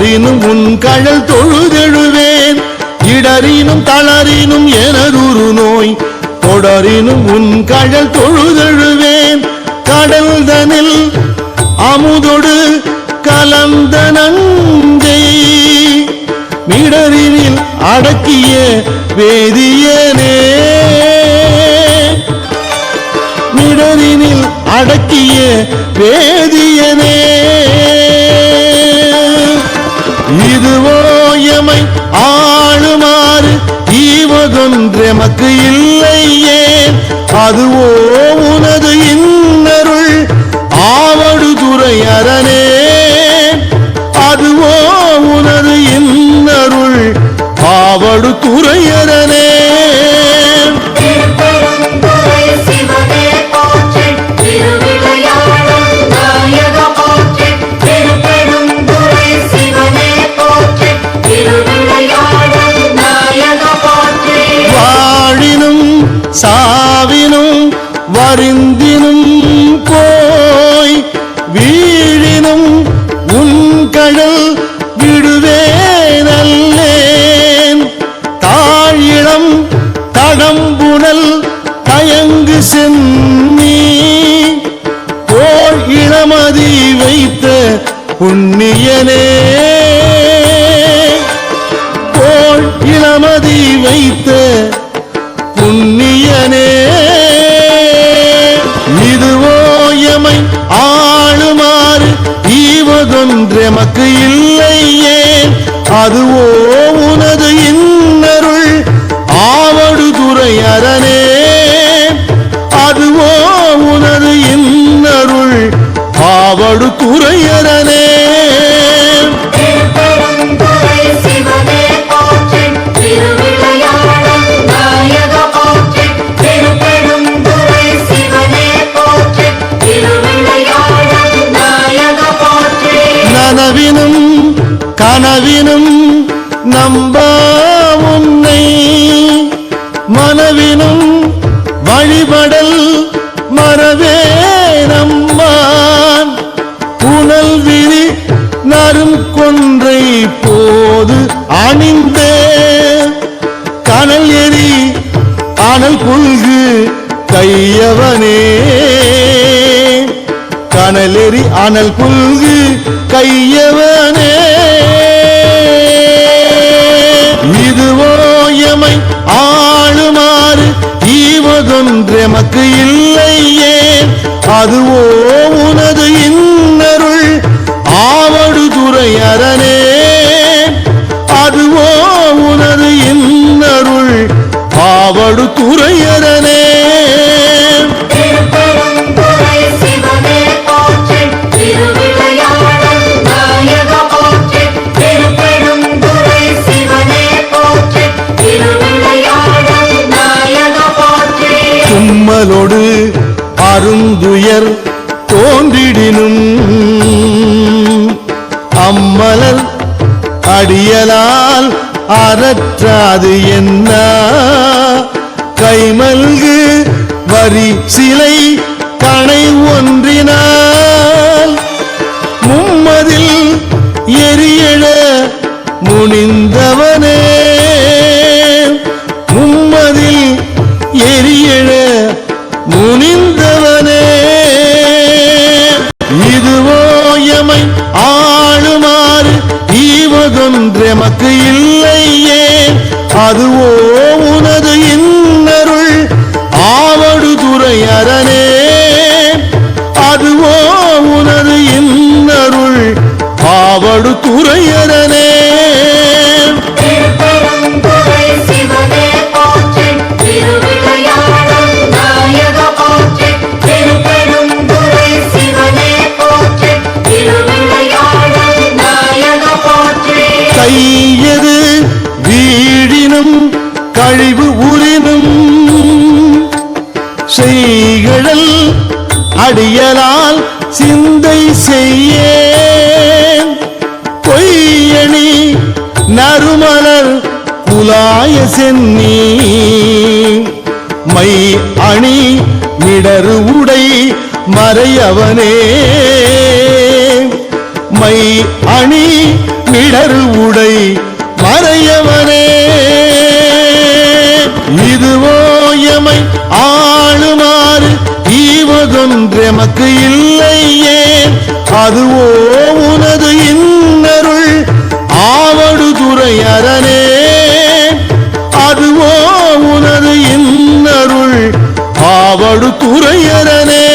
இடறினும் உன் கழல் தொழுதெழுவேன் இடறினும் தளறினும் எனதுரு நோய் தொடரினும் உன் கழல் தொழுதெழுவேன் கடல்தனில் அமுதொடு கலந்த நங்கை மிடரினில் அடக்கிய வேதியனே மிடரினில் அடக்கிய வேதியனே இதுவோ எமை ஆளுமாறு ஈவதொன்றெமக்கு இல்லையே அதுவோ உனது இன்னருள் ஆவடுதுறை அரணே அதுவோ உனது இன்னருள் ஆவடுதுறை அரணே சாவினும் வருந்தினும் போய் வீழினும் உன் கடல் விடுவேனல்லேன் தாழிளம் தடம்புணல் தயங்கு சென்னி போல் இளமதி வைத்த புண்ணியனே போல் இளமதி வைத்த புண்ணியனே இதுவோ எமை ஆளுமாறு ஈவதொன்றெமக்கு இல்லையே அதுவோ உனது இன்னருள் ஆவடுதுறை அரணே அதுவோ உனது இன்னருள் ஆவடுதுறை அரணே கனவினும் கனவினும் நம்ப உன்னை மனவினும் வழிபடல் மறவே நம்மான் புனல் விரி நரும் கொன்றை போது அணிந்த கனல் எரி அனல் புல்கு கையவனே கனலெறி அனல் புல்கு கையவனே இதுவோ எமை ஆளுமாறு ஈவதொன்றெமக்கு இல்லையே அதுவோ உனது இன்னருள் ஆவடுதுறை அரணே அதுவோ உனது இன்னருள் ஆவடுதுறை அரணே தும்மலோடு அருந்துயர் தோன்றிடினும் அம்மலர் அடியலால் அறற்றாது என்ன கைமல்கு வரி சிலை கணை ஒன்றினால் மும்மதில் எரியெழ முனிந்தவனே மும்மதில் எரியெழ முனிந்தவனே இதுவோ எமை ஆளுமாறு ஈவதொன்றெமக்கு இல்லையே அதுவோ உனது இன்னருள் ஆவடுதுறை அரணே அதுவோ உனது இன்னருள் ஆவடுதுறை அரணே கையது வீழினும் கழிவு உரினும் செய்கடல் அடியலால் சிந்தை செய்யேன் பொய்யணி நறுமலர் குலாய சென்னி மை அணி மிடரு உடை மறையவனே மை அணி மிடரு உடை மறையவனே இதுவோ எமை ஆளுமாறு ஈவதொன்றெமக்கு இல்லையே அதுவோ உனது இன்னருள் ஆவடுதுறை அரணே அதுவோ உனது இன்னருள் ஆவடுதுறை அரணே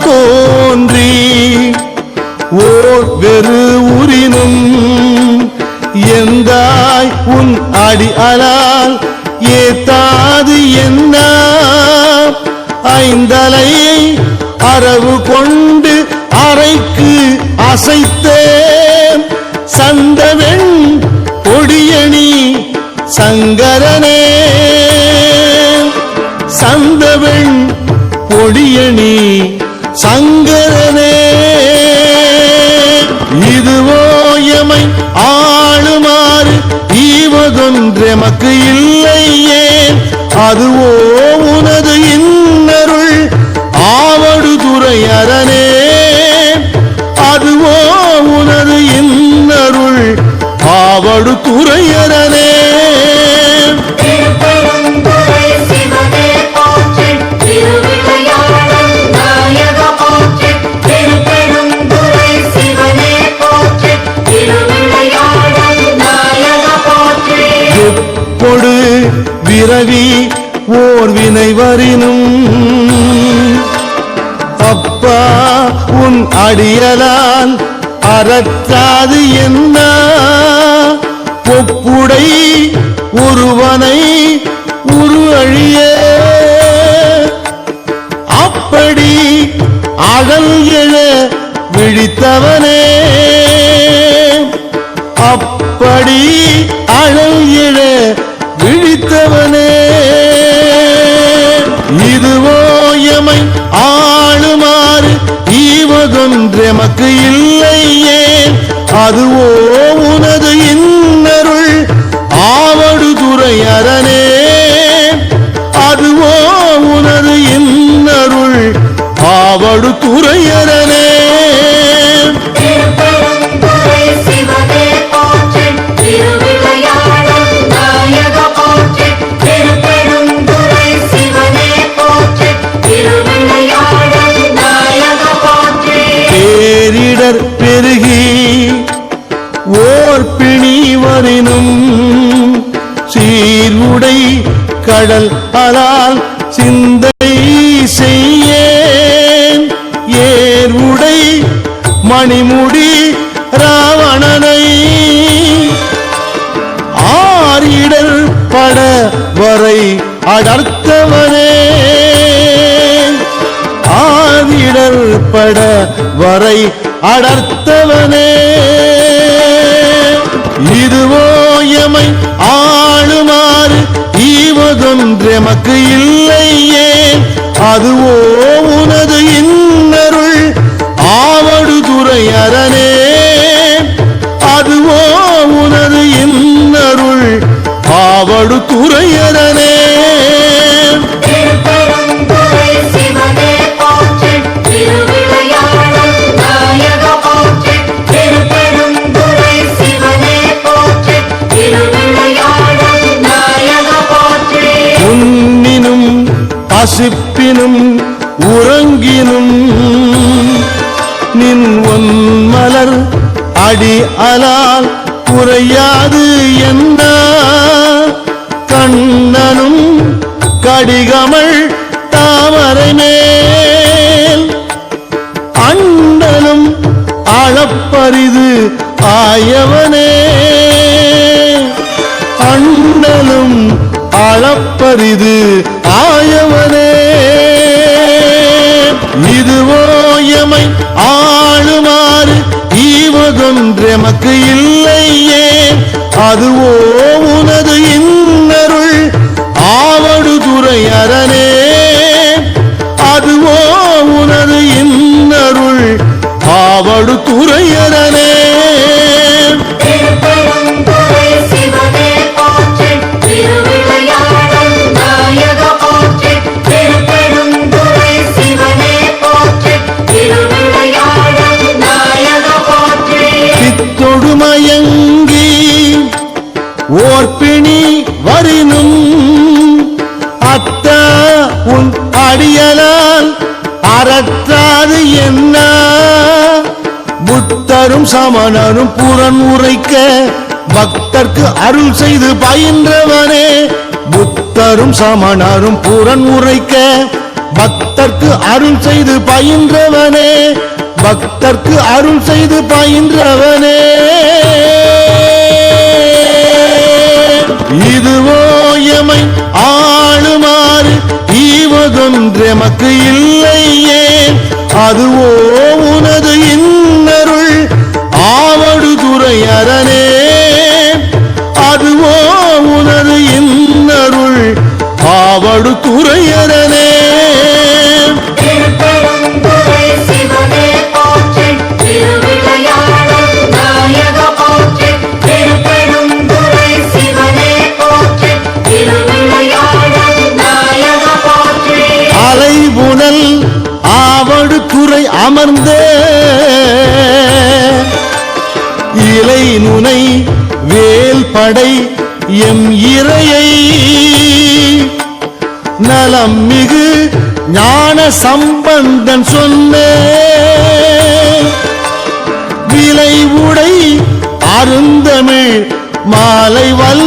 தோன்றி ஓர் வெறு உரினும் எந்தாய் உன் அடி அலால் ஏத்தாது என்ன ஐந்தலை அரவு கொண்டு அறைக்கு அசைத்தே சந்தவெண் கொடியணி சங்கரனே சந்தவெண் கொடியணி சங்கரனே இதுவோ எமை ஆளுமாறு ஈவதொன்றெமக்கு இல்லையே அதுவோ உனது இன்னருள் ஆவடுதுறை அரணே அதுவோ உனது இன்னருள் ஆவடுதுறை அரணே பொடு விரவி ஓர் வினை வரினும் அப்பா உன் அடியலால் அறற்றாது என்ன பொப்புடை ஒருவனை உரு அழிய அப்படி அகல் எழ விழித்தவனே அப்படி அழல் எழ விழித்தவனே இதுவோ எமை ஆளுமாறு ஈவதொன்றெமக்கு இல்லையே அதுவோ உனது இன்னருள் ஆவடுதுறை அரணே அதுவோ உனது இன்னருள் ஆவடுதுறை அரணே பேரிடர் பெருகி ஓர் பிணி வரினும் சீர்வுடை கடல் அலால் சிந்தை செய்யேன் ஏர்வுடை மணிமுடி ராவணனை ஆரிடர் பட வரை அடர்த்தவனே ஆரிடர் பட வரை அடர்த்தவனே இதுவோ எமை ஆளுமாறு ஈவதொன்றெமக்கு இல்லையே அதுவோ உனது இன்னருள் ஆவடுதுறை அரணே அதுவோ உனது இன்னருள் ஆவடுதுறை அரணே உன்னினும் அசிப்பினும் உறங்கினும் நின் ஒன்மலர் அடி அலால் குறையாது என்ன கண்ணனும் கடிகமள் தாமரை மேல் அண்ணலும் அளப்பரிது ஆயவனே அண்ணலும் அளப்பரிது ஆயவனே இதுவோ எமை ஆளுமாறு ஈவதொன்றெமக்கு இல்லையே அதுவோ உனது இன்னருள் ஆவடுதுறை அரணே அதுவோ உனது இன்னருள் ஆவடுதுறை அரணே ஓர்பிணி வரினும் அத்தா உன் அடியலால் அறற்றாது என்ன புத்தரும் சமணரும் புறன் உரைக்க பக்தர்க்கு அருள் செய்து பயின்றவனே புத்தரும் சமணரும் புறன் உரைக்க பக்தர்க்கு அருள் செய்து பயின்றவனே பக்தர்க்கு அருள் செய்து பயின்றவனே இதுவோ எமை ஆளுமாறு ஈவதொன்றெமக்கு இல்லையே அதுவோ உனது இன்னருள் ஆவடுதுறை அரணே அதுவோ உனது இன்னருள் ஆவடுதுறை அரணே அலைபுனல் ஆவடுதுறை அமர்ந்த இலை நுனை வேல் படை எம் இறையை நலம் மிகு ஞான சம்பந்தன் சொன்ன விலை உடை அருந்தமிழ் மாலை வல்ல